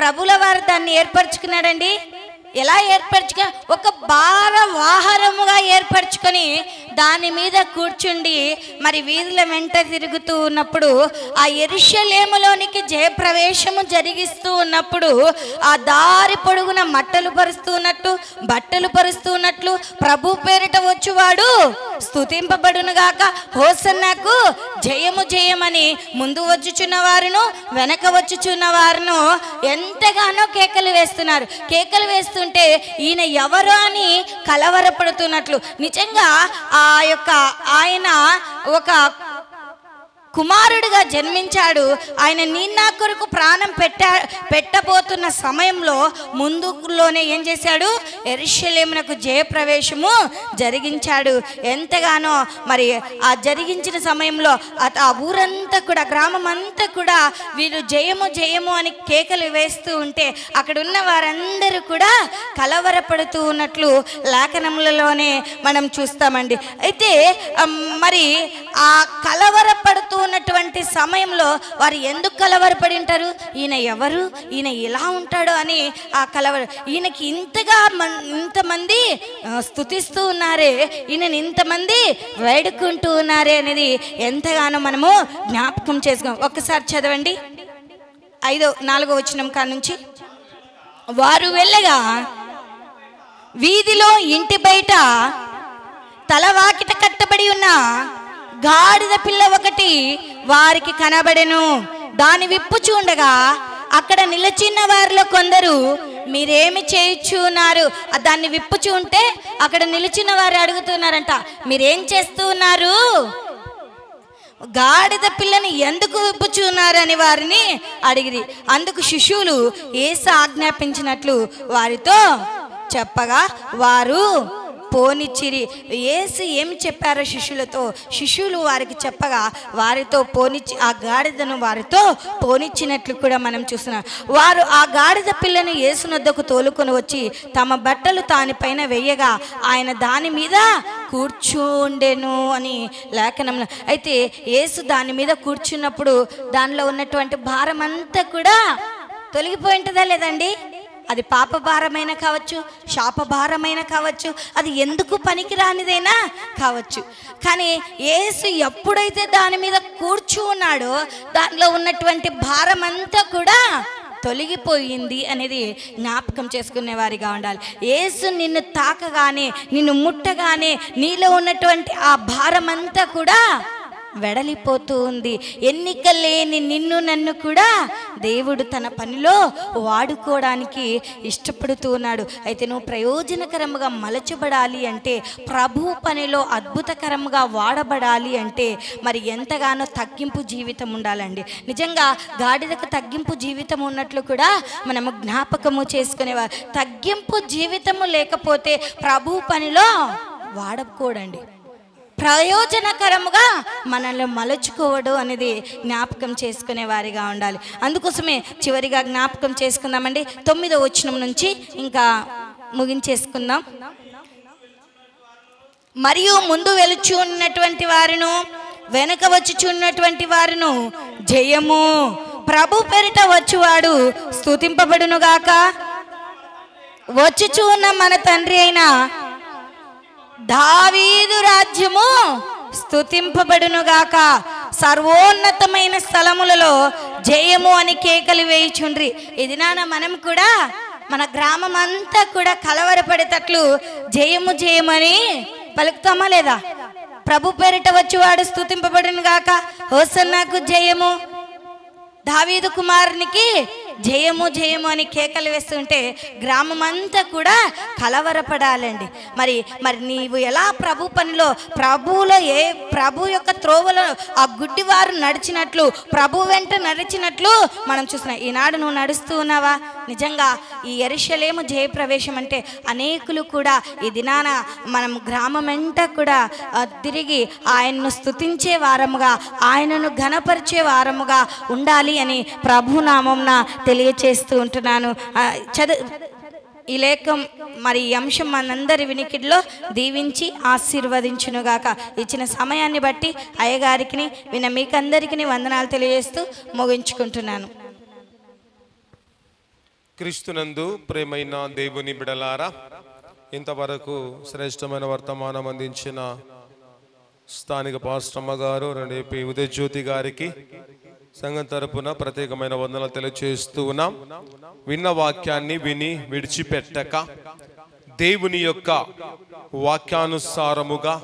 ప్రభుల వారు దాన్ని ఏర్పరచుకున్నాడండి. ఎలా ఏర్పరచుక? ఒక భార వాహనముగా ఏర్పరచుకొని దాని మీద కూర్చుండి మరి వీధుల వెంట తిరుగుతూ ఉన్నప్పుడు ఆ యెరూషలేములోనికి జయప్రవేశము జరిగిస్తూ ఉన్నప్పుడు ఆ దారి పొడుగున మట్టలు పరుస్తున్నట్టు బట్టలు పరుస్తున్నట్లు ప్రభు పేరిట వచ్చువాడు స్తుతింపబడునుగాక, హోసన్నకు జయము జయమని ముందు వచ్చుచున్న వారును వెనక వచ్చుచున్న వారును ఎంతగానో కేకలు వేస్తున్నారు. కేకలు వేస్తుంటే ఈయన ఎవరు అని కలవరపడుతున్నట్లు. నిజంగా ఆయన ఒక కుమారుడిగా జన్మించాడు. ఆయన నీ నా కొరకు ప్రాణం పెట్టబోతున్న సమయంలో ముందులోనే ఏం చేశాడు? యెరూషలేమునకు జయప్రవేశము జరిగించాడు. ఎంతగానో మరి ఆ జరిగించిన సమయంలో ఆ ఊరంతా కూడా గ్రామం అంతా కూడా వీరు జయము జయము అని కేకలు వేస్తూ ఉంటే అక్కడ ఉన్న వారందరూ కూడా కలవరపడుతూ ఉన్నట్లు లేఖనములలోనే మనం చూస్తామండి. అయితే మరి ఆ కలవరపడుతూ ఉన్నటువంటి సమయంలో వారు ఎందుకు కలవరపడి ఉంటారు? ఈయన ఎవరు, ఈయన ఎలా ఉంటాడు అని ఆ ఈయనకి ఇంతమంది స్తుతిస్తూ ఉన్నారే, ఈయనని ఇంతమంది వేడుకుంటూ ఉన్నారే అనేది ఎంతగానో మనము జ్ఞాపకం చేసుకోం. ఒక్కసారి చదవండి 4వ వచనం కాడ నుంచి. వారు వెళ్ళగా వీధిలో ఇంటి బయట తలవాకిట కట్టబడి ఉన్న గాడిద పిల్ల ఒకటి వారికి కనబడెను. దాని విప్పుచూ ఉండగా అక్కడ నిలిచిన వారిలో కొందరు, మీరేమి చేయుచున్నారు? దాన్ని విప్పుచూ ఉంటే అక్కడ నిలిచిన వారు అడుగుతున్నారంట, మీరేం చేస్తూ ఉన్నారు? గాడిద పిల్లని ఎందుకు విప్పుచున్నారు అని వారిని అడిగిరి. అందుకు శిష్యులు యేసు ఆజ్ఞాపించినట్లు వారితో చెప్పగా వారు పోనిచ్చిరి. యేసు ఏమి చెప్పారో శిష్యులు వారికి చెప్పగా వారితో పోనిచ్చి ఆ గాడిదను వారితో పోనిచ్చినట్లు కూడా మనం చూస్తున్నాం. వారు ఆ గాడిద పిల్లను యేసునొద్దకు తోలుకొని వచ్చి తమ బట్టలు దానిపైన వేయగా ఆయన దాని మీద కూర్చుండెను అని లేఖనంలో. అయితే యేసు దాని మీద కూర్చున్నప్పుడు దానిలో ఉన్నటువంటి భారం అంతా కూడా తొలగిపోయి ఉంటుందా లేదండి? అది పాప భారమైన కావచ్చు, శాప భారమైన కావచ్చు, అది ఎందుకు పనికిరానిదైనా కావచ్చు. కానీ యేసు ఎప్పుడైతే దాని మీద కూర్చున్నాడో దానిలో ఉన్నటువంటి భారం అంతా కూడా తొలగిపోయింది అనేది జ్ఞాపకం చేసుకునే వారిగా ఉండాలి. యేసు నిన్ను తాకగానే, నిన్ను ముట్టగానే నీలో ఉన్నటువంటి ఆ భారం అంతా కూడా వెడలిపోతూ ఉంది. ఎన్నిక లేని నిన్ను నన్ను కూడా దేవుడు తన పనిలో వాడుకోవడానికి ఇష్టపడుతూ ఉన్నాడు. అయితే నువ్వు ప్రయోజనకరంగా మలచబడాలి అంటే, ప్రభు పనిలో అద్భుతకరంగా వాడబడాలి అంటే మరి ఎంతగానో తగ్గింపు జీవితం ఉండాలండి. నిజంగా గాడిదకు తగ్గింపు జీవితం ఉన్నట్లు కూడా మనము జ్ఞాపకము చేసుకునేవారు. తగ్గింపు జీవితము లేకపోతే ప్రభు పనిలో వాడకూడండి. ప్రయోజనకరముగా మనల్ని మలుచుకోవడం అనేది జ్ఞాపకం చేసుకునే వారిగా ఉండాలి. అందుకోసమే చివరిగా జ్ఞాపకం చేసుకుందామండి. 9వ వచనం నుంచి ఇంకా ముగించేసుకుందాం. మరియు ముందు వెలుచు ఉన్నటువంటి వారును వెనుక వచ్చుచున్నటువంటి వారును జయము ప్రభు పేరిట వచ్చువాడు స్తుతింపబడునుగాక. వచ్చుచు ఉన్న మన తండ్రి అయిన దావీదు రాజ్యము స్తుతింపబడునుగాక. సర్వోన్నతమైన స్థలములలో జయము అని కేకలు వేయుచుండ్రి. ఇది మనం కూడా మన గ్రామం అంతా కూడా కలవరపడేటట్లు జయము జయమని పలుకుతామా లేదా? ప్రభు పేరిట వచ్చేవాడు స్తుతింపబడునుగాక. హోసన్నాకు జయము, దావీదు కుమారునికి జయము జయము అని కేకలు వేస్తుంటే గ్రామం అంతా కూడా కలవరపడాలండి. మరి నీవు ఎలా ప్రభు పనిలో, ప్రభువులో ప్రభు యొక్క త్రోవలో ఆ గుడ్డివారు నడిచినట్లు, ప్రభు వెంట నడిచినట్లు మనం చూస్తున్నాం. ఈనాడు నువ్వు నడుస్తూ ఉన్నావా? నిజంగా ఈ యెరూషలేము జయప్రవేశం అంటే అనేకులు కూడా ఈ దినాన మనం గ్రామం వెంట కూడా తిరిగి ఆయన్ను స్తుతించే వారముగా, ఆయనను ఘనపరిచే వారముగా ఉండాలి అని ప్రభునామంన తెలియచేస్తూ ఉంటున్నాను. ఈ లేఖం మరి ఈ అంశం మనందరి వినికిడిలో దీవించి ఆశీర్వదించునుగాక. ఇచ్చిన సమయాన్ని బట్టి అయ్యగారికి విన్న మీకందరికీ వందనాలు తెలియజేస్తూ ముగించుకుంటున్నాను. క్రీస్తునందు ప్రేమైన దేవుని బిడలారా, ఇంతవరకు శ్రేష్టమైన వర్తమానం అందించిన స్థానిక పాస్టమ్మ గారు, రెండేపి ఉదయజ్యోతి గారికి సంఘం తరపున ప్రత్యేకమైన వందనాలు తెలియజేస్తూ ఉన్నాం. విన్న వాక్యాన్ని విని విడిచిపెట్టక దేవుని యొక్క వాక్యానుసారముగా,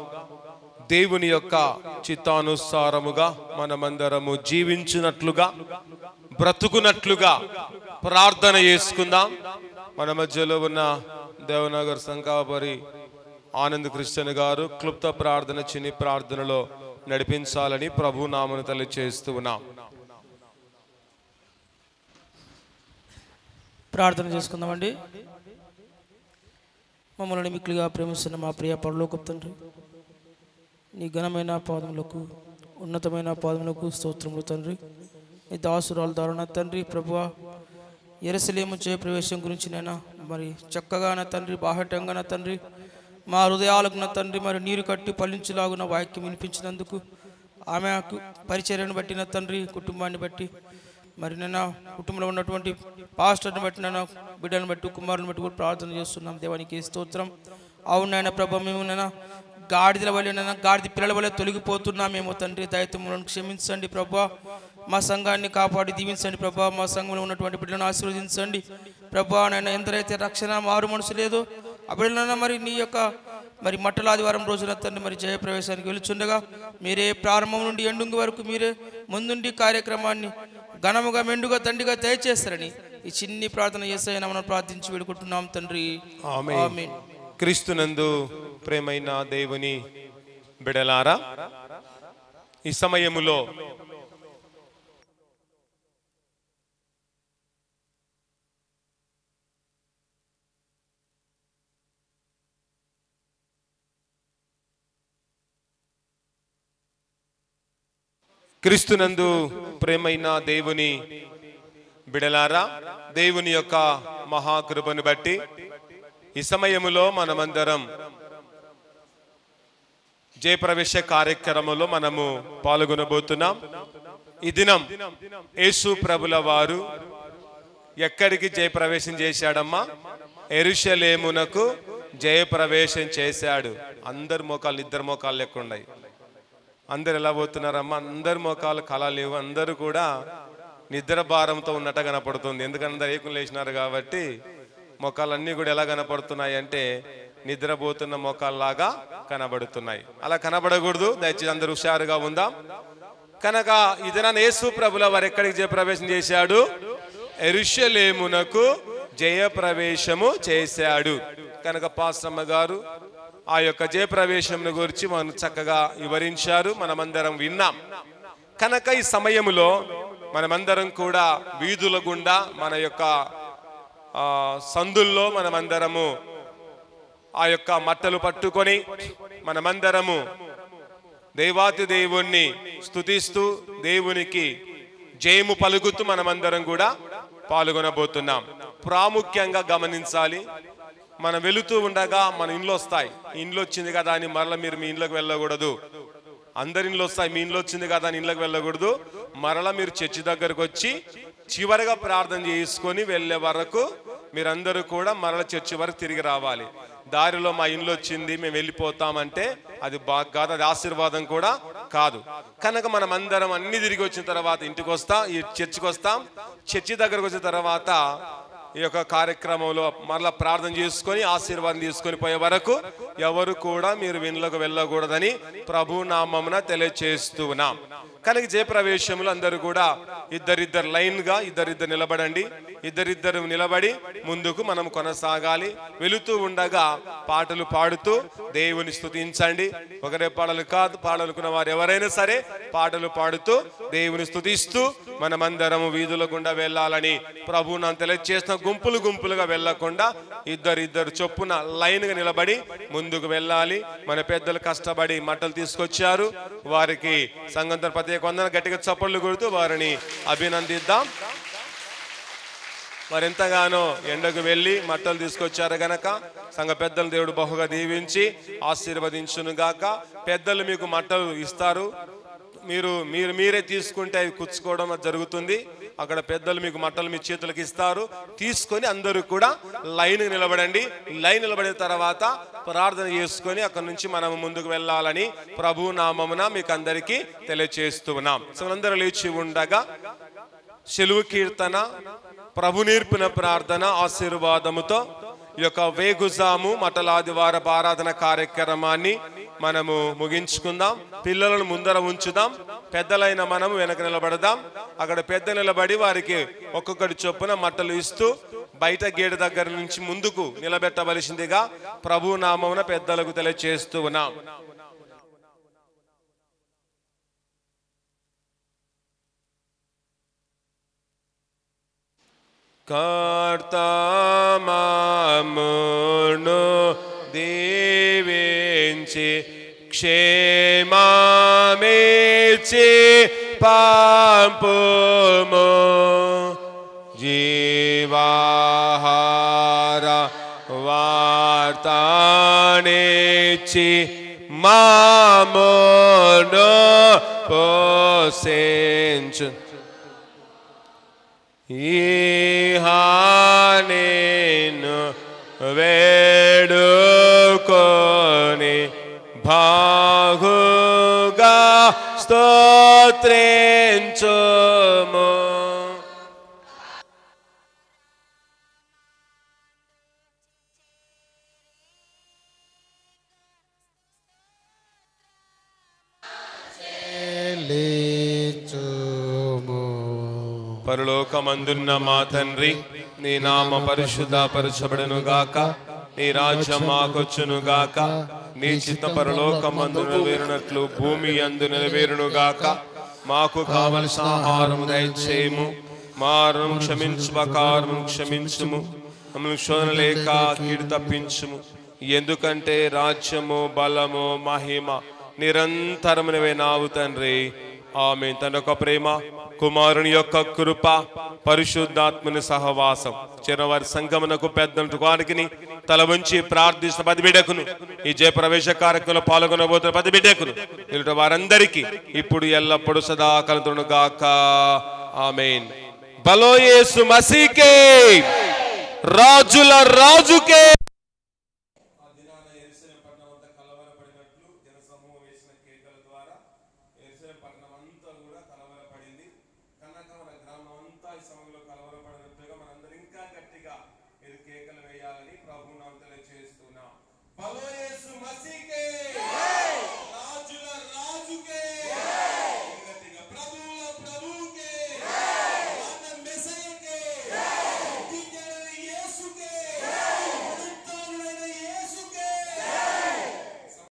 దేవుని యొక్క చిత్తానుసారముగా మనమందరము జీవించినట్లుగా, బ్రతుకున్నట్లుగా ప్రార్థన చేసుకుందాం. మన మధ్యలో ఉన్న దేవనగర్ సంకాపరి ఆనంద్ క్రిస్టియన్ గారు క్లుప్త ప్రార్థన, చిన్ని ప్రార్థనలో నడిపించాలని ప్రభు నామను తెలియజేస్తూ ఉన్నాం. ప్రార్థన చేసుకుందామండి. మమ్మల్ని మిక్కిలిగా ప్రేమిస్తున్న మా ప్రియ పరలోకపు తండ్రి, నీ ఘనమైన పాదములకు, ఉన్నతమైన పాదములకు స్తోత్రములు తండ్రి. నీ దాసురాలు దారుణ తండ్రి ప్రభువా, యెరూషలేము జయప్రవేశం గురించి నైనా మరి చక్కగా నా తండ్రి, బాహటంగా నా తండ్రి, మా హృదయాలకు నా తండ్రి మరి నీరు కట్టి ఫలించులాగున్న వాక్యం వినిపించినందుకు, ఆమెకు పరిచర్యను బట్టి నా తండ్రి, కుటుంబాన్ని బట్టి మరి నేను కుటుంబంలో ఉన్నటువంటి పాస్టర్ని బట్టి, నన్ను బిడ్డలను బట్టి, కుమారుని బట్టి కూడా ప్రార్థన చేస్తున్నాం. దేవానికి స్తోత్రం. అవునైనా ప్రభు, మేము నైనా గాడిదల వల్ల, నైనా గాడిద పిల్లల వల్ల తొలగిపోతున్నామేమో తండ్రి, దయతములను క్షమించండి ప్రభా. మా సంఘాన్ని కాపాడి దీవించండి ప్రభా. మా సంఘంలో ఉన్నటువంటి బిడ్డలను ఆశీర్వదించండి ప్రభా. నైనా ఎందరైతే రక్షణ మారు మనసు లేదో ఆ బిడ్డలైనా మరి నీ యొక్క మరి మట్టలాదివారం రోజున తండ్రి మరి జయప్రవేశానికి వెళుచుండగా మీరే ప్రారంభం నుండి ఎండుంగు వరకు మీరే ముందుండి కార్యక్రమాన్ని ఘనముగా మెండుగా తండ్రిగా దయచేస్తారని ఈ చిన్ని ప్రార్థన చేస్తాయని మనం ప్రార్థించి వేడుకుంటున్నాం తండ్రి. ఆమేన్. క్రీస్తునందు ప్రేమైన దేవుని బిడలారా, ఈ సమయములో క్రీస్తునందు ప్రేమైన దేవుని బిడలారా, దేవుని యొక్క మహాకృపను బట్టి ఈ సమయములో మనమందరం జయప్రవేశ కార్యక్రమంలో మనము పాల్గొనబోతున్నాం. ఈ దినం యేసు ప్రభుల వారు ఎక్కడికి జయప్రవేశం చేశాడమ్మా? యెరూషలేమునకు జయప్రవేశం చేశాడు. అందరు మోకాళ్ళు, ఇద్దరు మోకాళ్ళు లెక్క ఉన్నాయి. అందరు ఎలా పోతున్నారమ్మా? అందరు మోకాలు కళ లేవు. అందరూ కూడా నిద్ర భారంతో ఉన్నట్టు కనపడుతుంది. ఎందుకంటే అందరు ఏకులు లేచినారు కాబట్టి మొక్కలన్నీ కూడా ఎలా కనపడుతున్నాయి అంటే నిద్రపోతున్న మొక్కల్లాగా కనబడుతున్నాయి. అలా కనబడకూడదు. దయచేసి అందరూ హుషారుగా ఉందాం. కనుక ఈ దినాన యేసు ప్రభుల వారు ఎక్కడికి జయప్రవేశం చేశాడు? యెరూషలేమునకు జయప్రవేశము చేశాడు. కనుక పాస్టమ్మ గారు ఆ యొక్క జయప్రవేశం గురించి మనం చక్కగా వివరించారు, మనమందరం విన్నాం. కనుక ఈ సమయంలో మనమందరం కూడా వీధుల గుండా మన యొక్క సందుల్లో మనమందరము ఆ యొక్క మట్టలు పట్టుకొని మనమందరము దేవాతి దేవుణ్ణి స్తుతిస్తూ దేవునికి జయము పలుకుతూ మనమందరం కూడా పాల్గొనబోతున్నాం. ప్రాముఖ్యంగా గమనించాలి, మనం వెళుతూ ఉండగా మన ఇండ్లు వస్తాయి. ఇండ్లు వచ్చింది కదా అని మరలా మీరు మీ ఇంట్లోకి వెళ్ళకూడదు. అందరి ఇండ్లు వస్తాయి, మీ ఇంట్లో వచ్చింది కదా అని ఇంట్లోకి వెళ్ళకూడదు. మరలా మీరు చర్చి దగ్గరకు వచ్చి చివరిగా ప్రార్థన చేసుకొని వెళ్ళే వరకు మీరందరూ కూడా మరల చర్చి వరకు తిరిగి రావాలి. దారిలో మా ఇంట్లో వచ్చింది మేము వెళ్ళిపోతామంటే అది కాదు, అది ఆశీర్వాదం కూడా కాదు. కనుక మనం అందరం అన్ని తిరిగి వచ్చిన తర్వాత ఇంటికి వస్తాం, ఈ చర్చికి వస్తాం. చర్చి దగ్గరకు వచ్చిన తర్వాత ఈ యొక్క కార్యక్రమంలో మరలా ప్రార్థన చేసుకొని ఆశీర్వాదం తీసుకొని పోయే వరకు ఎవరు కూడా మీరు వినులకు వెళ్ళకూడదని ప్రభు నామమున తెలియచేస్తూ ఉన్నాం. కనుక జయప్రవేశములు అందరూ కూడా ఇద్దరిద్దరు లైన్గా ఇద్దరిద్దరు నిలబడండి. ఇద్దరిద్దరు నిలబడి ముందుకు మనం కొనసాగాలి. వెళుతూ ఉండగా పాటలు పాడుతూ దేవుని స్తుతించండి. ఒకరే పాటలు కాదు, పాడాలనుకున్న వారు ఎవరైనా సరే పాటలు పాడుతూ దేవుని స్తుతిస్తూ మనమందరము వీధుల గుండా వెళ్ళాలని ప్రభు నాకు తెలియజేస్తున్న. గుంపులు గుంపులుగా వెళ్ళకుండా ఇద్దరిద్దరు చొప్పున లైన్గా నిలబడి ముందుకు వెళ్ళాలి. మన పెద్దలు కష్టపడి మట్టలు తీసుకొచ్చారు, వారికి సంఘం ప్రత్యేక వందన గట్టిగా చప్పట్లు కొడుతూ వారిని అభినందిద్దాం. వారు ఎంతగానో ఎండకు వెళ్ళి మట్టలు తీసుకొచ్చారు గనక సంఘ పెద్దలు దేవుడు బహుగా దీవించి ఆశీర్వదించును గాక. పెద్దలు మీకు మట్టలు ఇస్తారు, మీరే తీసుకుంటే అవి కుచ్చుకోవడం జరుగుతుంది. అక్కడ పెద్దలు మీకు మట్టలు మీ చేతులకు ఇస్తారు. తీసుకొని అందరూ కూడా లైన్ నిలబడండి. లైన్ నిలబడిన తర్వాత ప్రార్థన చేసుకొని అక్కడ నుంచి మనం ముందుకు వెళ్ళాలని ప్రభు నామమున మీకు అందరికీ తెలియచేస్తూ ఉన్నాం. సో అందరూ లేచి ఉండగా సెలువు కీర్తన, ప్రభు నేర్పిన ప్రార్థన ఆశీర్వాదముతో ఈ యొక్క వేగుజాము మటలాదివార ఆరాధన కార్యక్రమాన్ని మనము ముగించుకుందాం. పిల్లలను ముందర ఉంచుదాం, పెద్దలైన మనము వెనక నిలబడదాం. అక్కడ పెద్ద నిలబడి వారికి ఒక్కొక్కటి చొప్పున మట్టలు ఇస్తూ బయట గేటు దగ్గర నుంచి ముందుకు నిలబెట్టవలసిందిగా ప్రభు నామమున పెద్దలకు తెలియచేస్తూ ఉన్నాం. కర్తమమును దీవించి క్షేమమిచ్చి పంపుము, జీవాహార వార్తనిచ్చి మామును పోషించు. నేను వేడుకొని బాగుగా స్తోత్రించుము. పరలోకమందున్న మా తండ్రి, నీ నామ పరిశుద్ధ పరచబడును గాక, నీ రాజ్యం మాకొచ్చును గాక, నీ చిత్త పరలోకమందు నెరవేరునట్లు భూమి యందు నెరవేరును గాక. మాకు కావలసిన ఆహారము దయచేయము, మా రుణం క్షమించు, బకారము క్షమించుము, మమ్మల్ని శోధన లేక కీడు తప్పించుము. ఎందుకంటే రాజ్యము, బలము, మహిమ నిరంతరమునవే నావు తండ్రి. ఆమేన్. తన యొక్క ప్రేమ, కుమారుని యొక్క కృప, పరిశుద్ధాత్మని సహవాసం చిరవారి సంగమనకు పెద్దలకు వారికి తల వంచి ప్రార్థిస్తున్న ప్రతి బిడ్డకును, ఈ జయప్రవేశ కార్యక్రమంలో పాల్గొనబోతున్న ప్రతి బిడ్డకును వారందరికీ ఇప్పుడు ఎల్లప్పుడు సదాకాలం గాక. ఆమేన్. బలో యేసు మసీకే, రాజుల రాజుకే. బలోయ